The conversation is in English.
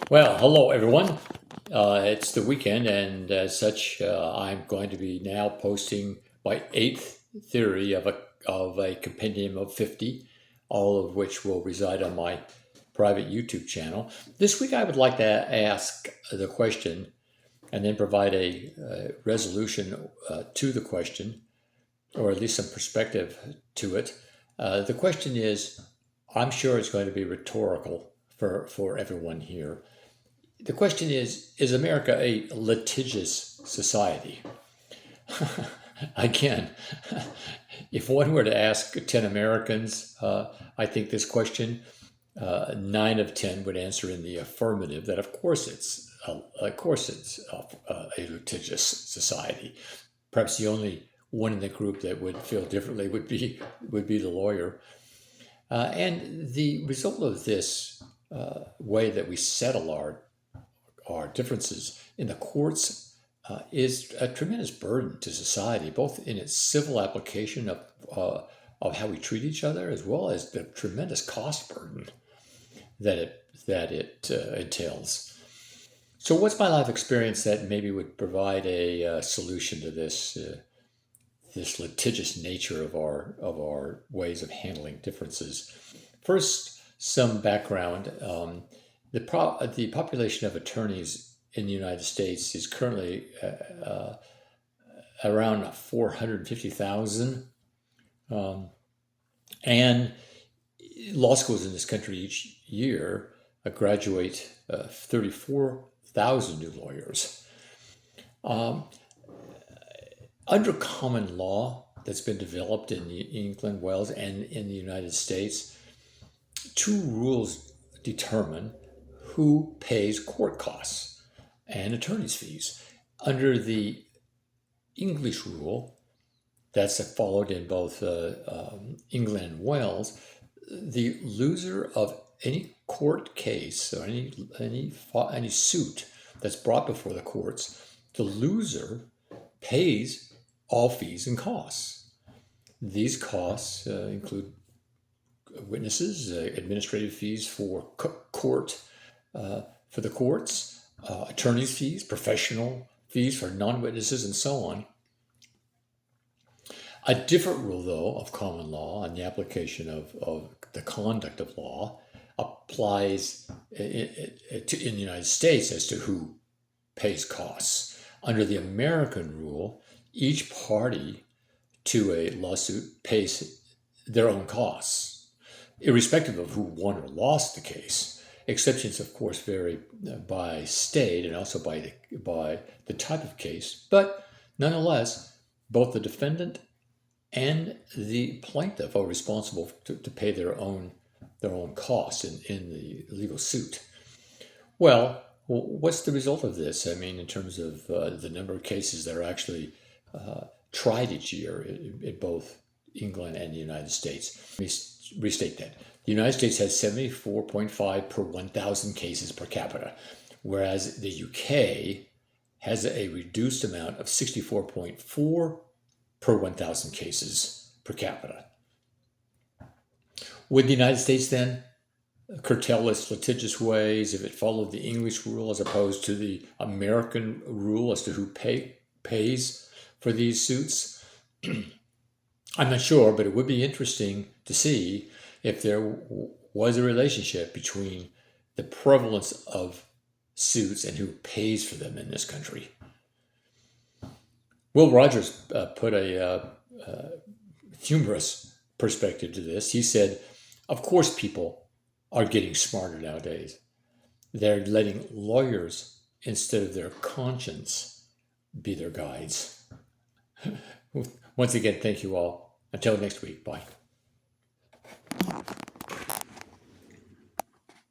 Well, hello everyone. It's the weekend, and as such, I'm going to be now posting my eighth theory of a compendium of 50, all of which will reside on my private YouTube channel. This week, I would like to ask the question and then provide a resolution to the question, or at least some perspective to it. The question is, I'm sure it's going to be rhetorical for everyone here. The question is America a litigious society? Again, if one were to ask 10 Americans, I think this question, 9 of 10 would answer in the affirmative. That of course it's a litigious society. Perhaps the only one in the group that would feel differently would be the lawyer. And the result of this way that we settle our differences in the courts is a tremendous burden to society, both in its civil application of how we treat each other, as well as the tremendous cost burden that it entails. So, what's my life experience that maybe would provide a solution to this litigious nature of our ways of handling differences? First, some background. The population of attorneys in the United States is currently around 450,000, and law schools in this country each year graduate 34,000 new lawyers. Under common law that's been developed in England, Wales, and in the United States, two rules determine who pays court costs and attorney's fees. Under the English rule that's followed in both England and Wales, the loser of any court case or any suit that's brought before the courts, the loser pays all fees and costs. These costs include witnesses, administrative fees for for the courts, attorney's fees, professional fees for non-witnesses, and so on. A different rule, though, of common law and the application of the conduct of law applies in the United States as to who pays costs. Under the American rule, each party to a lawsuit pays their own costs, irrespective of who won or lost the case. Exceptions, of course, vary by state and also by the type of case, but nonetheless, both the defendant and the plaintiff are responsible to pay their own costs in the legal suit. Well, what's the result of this? I mean, in terms of the number of cases that are actually tried each year in both England and the United States. Let me restate that. The United States has 74.5 per 1,000 cases per capita, whereas the UK has a reduced amount of 64.4 per 1,000 cases per capita. Would the United States then curtail its litigious ways if it followed the English rule as opposed to the American rule as to who pays for these suits? I'm not sure, but it would be interesting to see if there was a relationship between the prevalence of suits and who pays for them in this country. Will Rogers put a humorous perspective to this. He said, of course people are getting smarter nowadays. They're letting lawyers, instead of their conscience, be their guides. Once again, thank you all. Until next week, bye.